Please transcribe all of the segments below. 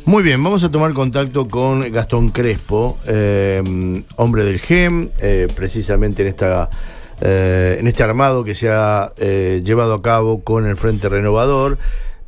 Muy bien, vamos a tomar contacto con Gastón Crespo, hombre del GEM, precisamente en este armado que se ha llevado a cabo con el Frente Renovador,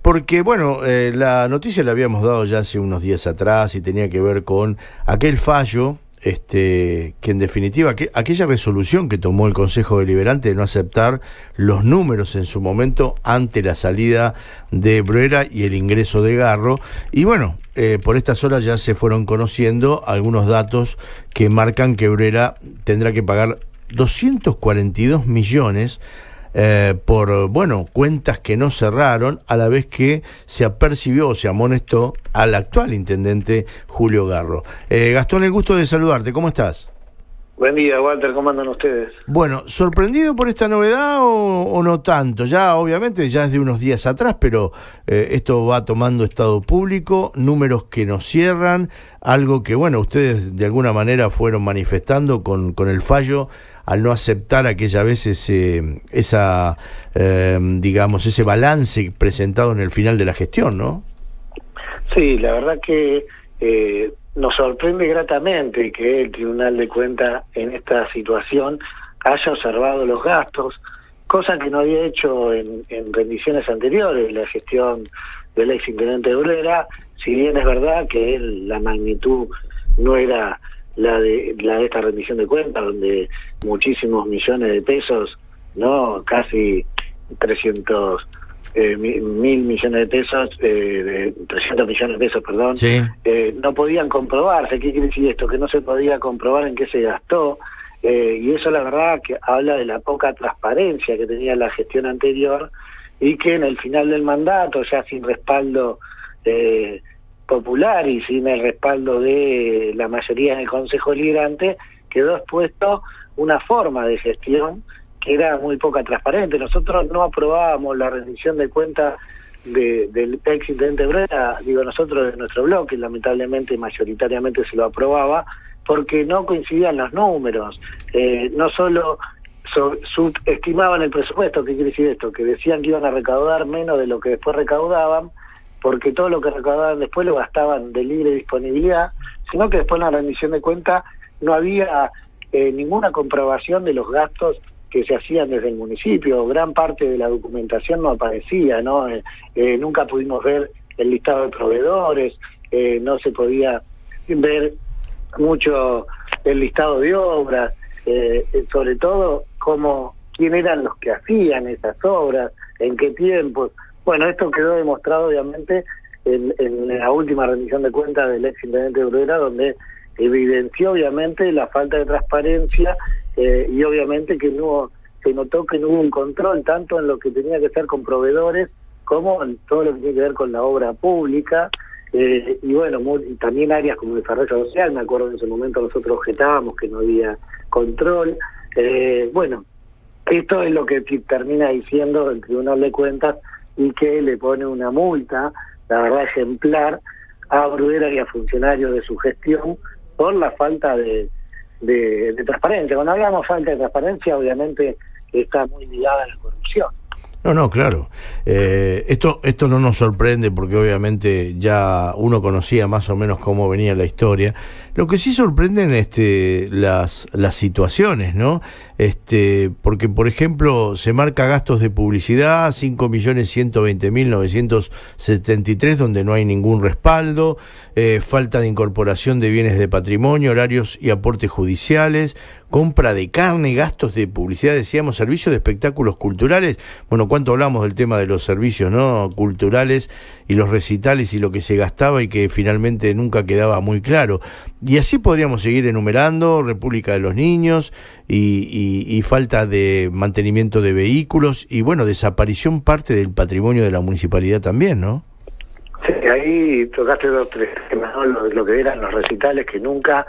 porque bueno, la noticia la habíamos dado ya hace unos días atrás y tenía que ver con aquel fallo, que en definitiva, aquella resolución que tomó el Consejo Deliberante de no aceptar los números en su momento ante la salida de Bruera y el ingreso de Garro. Y bueno, por estas horas ya se fueron conociendo algunos datos que marcan que Bruera tendrá que pagar 242 millones por, bueno, cuentas que no cerraron, a la vez que se apercibió o se amonestó al actual intendente Julio Garro. Gastón, el gusto de saludarte, ¿cómo estás? Buen día, Walter, ¿cómo andan ustedes? Bueno, ¿sorprendido por esta novedad o no tanto? Ya, obviamente, ya es de unos días atrás, pero esto va tomando estado público, números que nos cierran, algo que, bueno, ustedes de alguna manera fueron manifestando con el fallo al no aceptar aquella vez digamos, ese balance presentado en el final de la gestión, ¿no? Sí, la verdad que nos sorprende gratamente que el Tribunal de Cuentas en esta situación haya observado los gastos, cosa que no había hecho en rendiciones anteriores, la gestión del exintendente Bruera. Si bien es verdad que la magnitud no era la de esta rendición de cuentas, donde muchísimos millones de pesos, no, casi 300 mil millones de pesos, 300 millones de pesos, perdón, sí. No podían comprobarse. ¿Qué quiere decir esto? Que no se podía comprobar en qué se gastó, y eso la verdad que habla de la poca transparencia que tenía la gestión anterior, y que en el final del mandato, ya sin respaldo popular y sin el respaldo de la mayoría en el Consejo Deliberante, quedó expuesto una forma de gestión que era muy poca transparente. Nosotros no aprobábamos la rendición de cuentas del ex intendente Bruera, digo nosotros de nuestro bloque, lamentablemente mayoritariamente se lo aprobaba, porque no coincidían los números, no solo subestimaban el presupuesto. ¿Qué quiere decir esto? Que decían que iban a recaudar menos de lo que después recaudaban, porque todo lo que recaudaban después lo gastaban de libre disponibilidad, sino que después en la rendición de cuentas no había ninguna comprobación de los gastos que se hacían desde el municipio. Gran parte de la documentación no aparecía, ¿no? Nunca pudimos ver el listado de proveedores, no se podía ver mucho el listado de obras, sobre todo quién eran los que hacían esas obras, en qué tiempos. Bueno, esto quedó demostrado obviamente en la última rendición de cuentas del ex intendente Bruera, donde evidenció obviamente la falta de transparencia, y obviamente que se notó que no hubo un control tanto en lo que tenía que ser con proveedores como en todo lo que tiene que ver con la obra pública, y bueno, también áreas como desarrollo social. Me acuerdo en ese momento nosotros objetábamos que no había control. Bueno, esto es lo que termina diciendo el Tribunal de Cuentas, y que le pone una multa, la verdad ejemplar, a Bruera y a funcionarios de su gestión por la falta de transparencia. Cuando hablamos falta de transparencia, obviamente está muy ligada a la corrupción. No, claro. Esto no nos sorprende porque obviamente ya uno conocía más o menos cómo venía la historia. Lo que sí sorprenden las situaciones, ¿no? Porque, por ejemplo, se marca gastos de publicidad, 5.120.973, donde no hay ningún respaldo, falta de incorporación de bienes de patrimonio, horarios y aportes judiciales, compra de carne, gastos de publicidad, decíamos, servicios de espectáculos culturales. Bueno, ¿cuánto hablamos del tema de los servicios, no, culturales y los recitales y lo que se gastaba y que finalmente nunca quedaba muy claro? Y así podríamos seguir enumerando: República de los Niños y falta de mantenimiento de vehículos y, bueno, desaparición parte del patrimonio de la municipalidad también, ¿no? Sí, ahí tocaste dos, tres temas, ¿no? Lo que eran los recitales, que nunca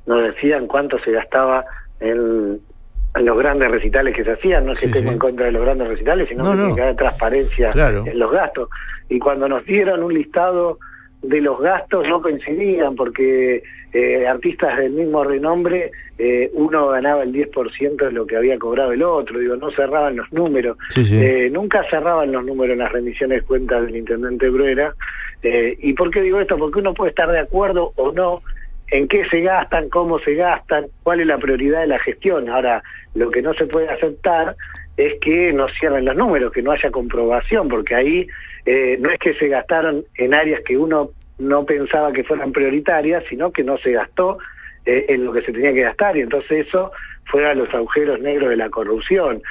nos decían cuánto se gastaba en los grandes recitales que se hacían. No es que estemos en contra de los grandes recitales, sino que tiene que haber transparencia, claro, en los gastos. Y cuando nos dieron un listado de los gastos, no coincidían, porque artistas del mismo renombre, uno ganaba el 10% de lo que había cobrado el otro. Digo, no cerraban los números. Nunca cerraban los números en las rendiciones de cuentas del intendente Bruera, ¿Y por qué digo esto? Porque uno puede estar de acuerdo o no en qué se gastan, cómo se gastan, cuál es la prioridad de la gestión. Ahora, lo que no se puede aceptar es que no cierren los números, que no haya comprobación, porque ahí no es que se gastaron en áreas que uno no pensaba que fueran prioritarias, sino que no se gastó en lo que se tenía que gastar, y entonces eso fue a los agujeros negros de la corrupción.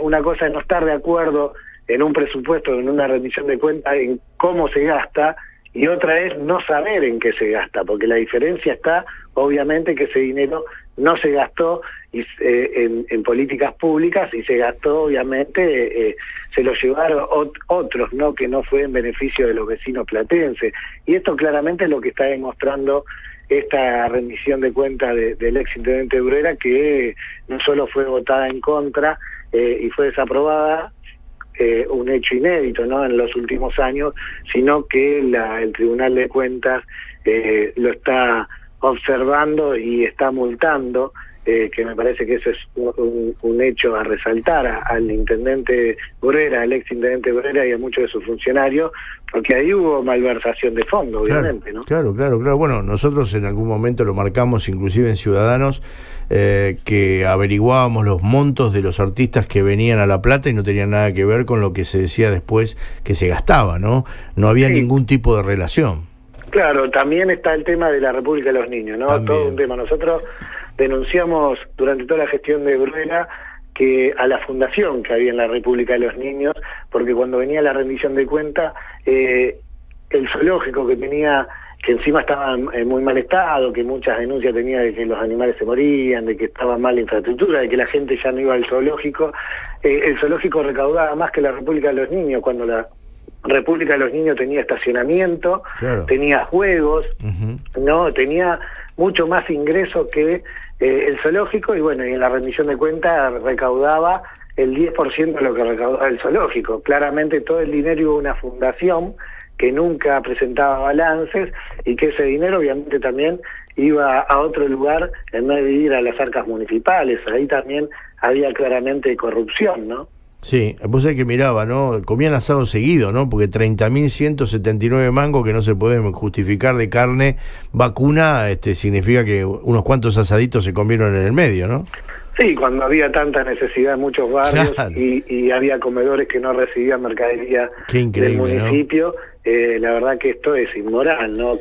Una cosa es no estar de acuerdo en un presupuesto, en una rendición de cuentas, en cómo se gasta, y otra es no saber en qué se gasta, porque la diferencia está, obviamente, que ese dinero no se gastó en políticas públicas, y se gastó, obviamente, se lo llevaron otros, ¿no?, que no fue en beneficio de los vecinos platenses. Y esto claramente es lo que está demostrando esta rendición de cuentas del exintendente Bruera, que no solo fue votada en contra y fue desaprobada, un hecho inédito, ¿no?, en los últimos años, sino que el Tribunal de Cuentas lo está observando y está multando, que me parece que ese es un hecho a resaltar al intendente Bruera, al exintendente Bruera, y a muchos de sus funcionarios, porque ahí hubo malversación de fondo, obviamente, ¿no? Claro. Bueno, nosotros en algún momento lo marcamos, inclusive en Ciudadanos, que averiguábamos los montos de los artistas que venían a La Plata y no tenían nada que ver con lo que se decía después que se gastaba, ¿no? No había ningún tipo de relación. Claro, también está el tema de la República de los Niños, ¿no? También. Todo un tema. Nosotros denunciamos durante toda la gestión de Bruera que a la fundación que había en la República de los Niños, porque cuando venía la rendición de cuentas, el zoológico que tenía, que encima estaba en muy mal estado, que muchas denuncias tenía de que los animales se morían, de que estaba mal la infraestructura, de que la gente ya no iba al zoológico. El zoológico recaudaba más que la República de los Niños, cuando la República de los Niños tenía estacionamiento, claro, tenía juegos, no, tenía mucho más ingreso que el zoológico, y bueno, y en la rendición de cuentas recaudaba el 10% de lo que recaudaba el zoológico. Claramente todo el dinero iba a una fundación que nunca presentaba balances, y que ese dinero obviamente también iba a otro lugar en vez de ir a las arcas municipales. Ahí también había claramente corrupción, ¿no? Sí, vos sabés que miraba, ¿no? Comían asado seguido, ¿no? Porque 30.179 mangos que no se pueden justificar de carne vacuna, significa que unos cuantos asaditos se comieron en el medio, ¿no? Sí, cuando había tanta necesidad en muchos barrios, claro, y había comedores que no recibían mercadería del municipio, ¿no? La verdad que esto es inmoral, ¿no?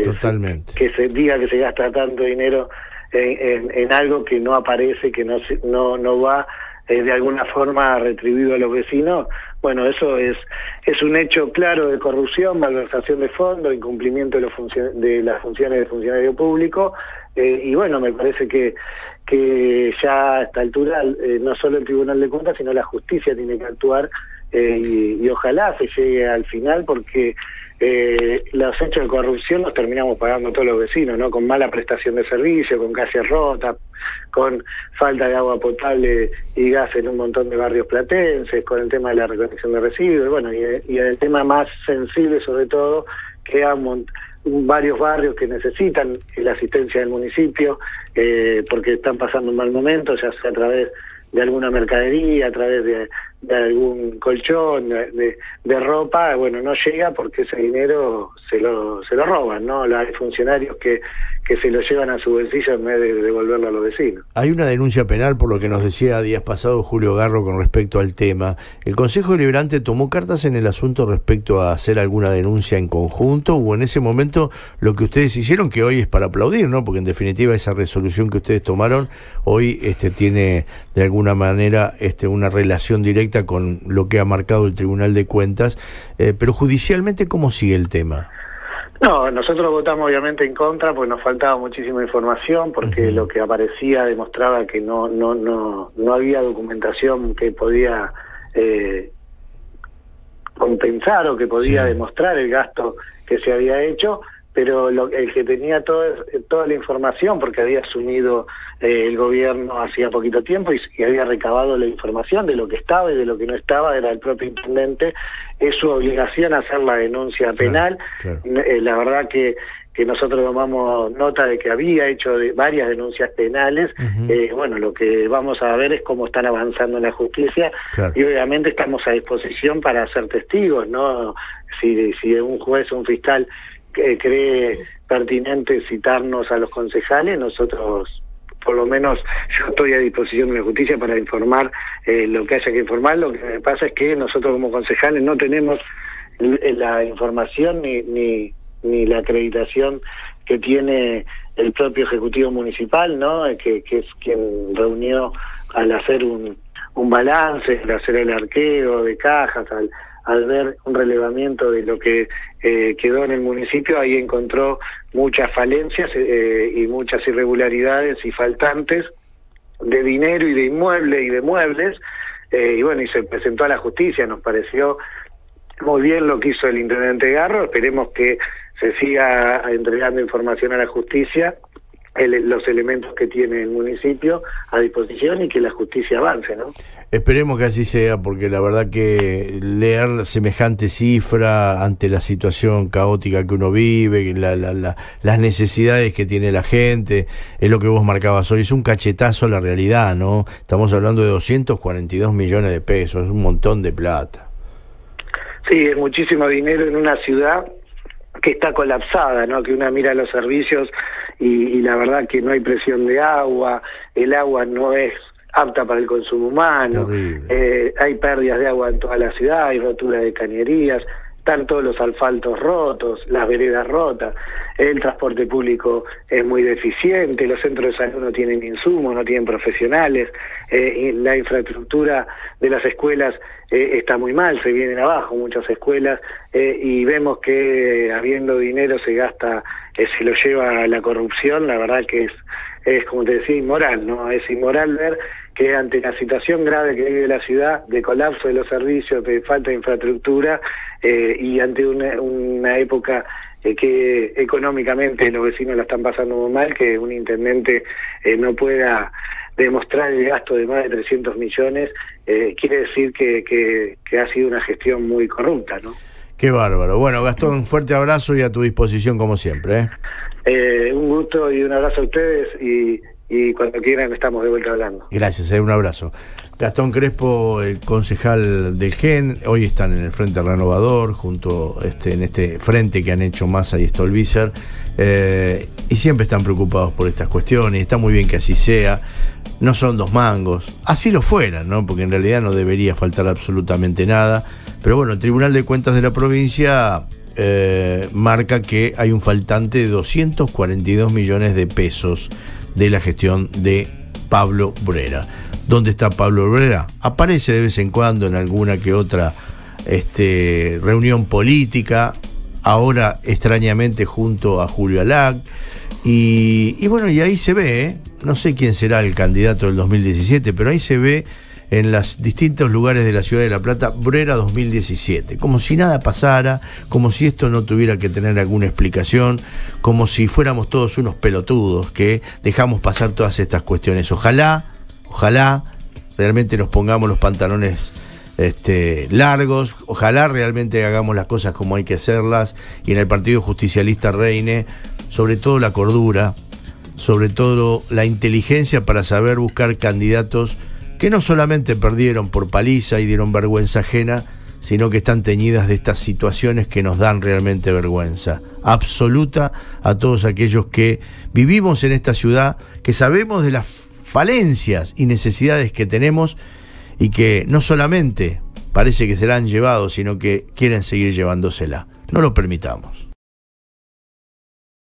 Totalmente. Que se diga que se gasta tanto dinero en algo que no aparece, que no va de alguna forma retribuido a los vecinos. Bueno, eso es un hecho claro de corrupción, malversación de fondos, incumplimiento de las funciones de funcionario público, y bueno, me parece que ya a esta altura no solo el Tribunal de Cuentas, sino la justicia tiene que actuar, y ojalá se llegue al final, porque los hechos de corrupción los terminamos pagando todos los vecinos, ¿no? Con mala prestación de servicio, con calles rotas, con falta de agua potable y gas en un montón de barrios platenses, con el tema de la recolección de residuos, y bueno, y el tema más sensible sobre todo, que hay varios barrios que necesitan la asistencia del municipio, porque están pasando un mal momento, ya sea a través de alguna mercadería, a través de algún colchón, de ropa. Bueno, no llega porque ese dinero se lo roban, ¿no? Hay funcionarios que se lo llevan a su bolsillo en vez de devolverlo a los vecinos. Hay una denuncia penal, por lo que nos decía días pasados Julio Garro con respecto al tema. ¿El Consejo Deliberante tomó cartas en el asunto respecto a hacer alguna denuncia en conjunto, o en ese momento lo que ustedes hicieron, que hoy es para aplaudir, ¿no? Porque en definitiva esa resolución que ustedes tomaron hoy tiene de alguna manera una relación directa con lo que ha marcado el Tribunal de Cuentas, pero judicialmente, ¿cómo sigue el tema? No, nosotros votamos obviamente en contra porque nos faltaba muchísima información, porque lo que aparecía demostraba que no había documentación que podía compensar o que podía demostrar el gasto que se había hecho, pero el que tenía toda la información, porque había asumido el gobierno hacía poquito tiempo y había recabado la información de lo que estaba y de lo que no estaba, era el propio intendente. Es su obligación hacer la denuncia penal. Claro. La verdad que que nosotros tomamos nota de que había hecho varias denuncias penales. Bueno, lo que vamos a ver es cómo están avanzando en la justicia, claro. Y obviamente estamos a disposición para ser testigos, ¿no? Si un juez o un fiscal cree pertinente citarnos a los concejales, nosotros, por lo menos yo estoy a disposición de la justicia para informar lo que haya que informar. Lo que me pasa es que nosotros como concejales no tenemos la información ni la acreditación que tiene el propio Ejecutivo Municipal, ¿no? Que es quien reunió al hacer un balance, al hacer el arqueo de cajas, al ver un relevamiento de lo que quedó en el municipio. Ahí encontró muchas falencias y muchas irregularidades y faltantes de dinero y de inmuebles y de muebles, y bueno, y se presentó a la justicia. Nos pareció muy bien lo que hizo el intendente Garro. Esperemos que se siga entregando información a la justicia, los elementos que tiene el municipio a disposición, y que la justicia avance, ¿no? Esperemos que así sea, porque la verdad que leer semejante cifra ante la situación caótica que uno vive, las necesidades que tiene la gente, es lo que vos marcabas hoy, es un cachetazo a la realidad, ¿no? Estamos hablando de 242 millones de pesos, es un montón de plata. Sí, es muchísimo dinero en una ciudad que está colapsada, ¿no? Que una mira los servicios y la verdad que no hay presión de agua, el agua no es apta para el consumo humano, hay pérdidas de agua en toda la ciudad, hay rotura de cañerías, están todos los asfaltos rotos, las veredas rotas, el transporte público es muy deficiente, los centros de salud no tienen insumos, no tienen profesionales, y la infraestructura de las escuelas está muy mal, se vienen abajo muchas escuelas, y vemos que habiendo dinero se gasta, se lo lleva a la corrupción. La verdad que es como te decía, inmoral, ¿no? Es inmoral ver que ante la situación grave que vive la ciudad, de colapso de los servicios, de falta de infraestructura, y ante una época que económicamente los vecinos la están pasando muy mal, que un intendente no pueda demostrar el gasto de más de 300 millones, quiere decir que ha sido una gestión muy corrupta, ¿no? Qué bárbaro. Bueno, Gastón, un fuerte abrazo y a tu disposición como siempre, un gusto y un abrazo a ustedes, y cuando quieran estamos de vuelta hablando. Gracias, un abrazo. Gastón Crespo, el concejal del GEN, hoy están en el Frente Renovador, junto en este frente que han hecho Massa y Stolbizer, y siempre están preocupados por estas cuestiones, y está muy bien que así sea. No son dos mangos, así lo fueran, ¿no? Porque en realidad no debería faltar absolutamente nada, pero bueno, el Tribunal de Cuentas de la provincia marca que hay un faltante de 242 millones de pesos de la gestión de Pablo Brera. ¿Dónde está Pablo Brera? Aparece de vez en cuando en alguna que otra reunión política, ahora extrañamente junto a Julio Alac, y bueno, y ahí se ve, no sé quién será el candidato del 2017, pero ahí se ve en los distintos lugares de la ciudad de La Plata, Brera 2017, como si nada pasara, como si esto no tuviera que tener alguna explicación, como si fuéramos todos unos pelotudos que dejamos pasar todas estas cuestiones. Ojalá realmente nos pongamos los pantalones largos, ojalá realmente hagamos las cosas como hay que hacerlas, y en el Partido Justicialista reine sobre todo la cordura, sobre todo la inteligencia para saber buscar candidatos que no solamente perdieron por paliza y dieron vergüenza ajena, sino que están teñidas de estas situaciones que nos dan realmente vergüenza absoluta a todos aquellos que vivimos en esta ciudad, que sabemos de las falencias y necesidades que tenemos, y que no solamente parece que se la han llevado, sino que quieren seguir llevándosela. No lo permitamos.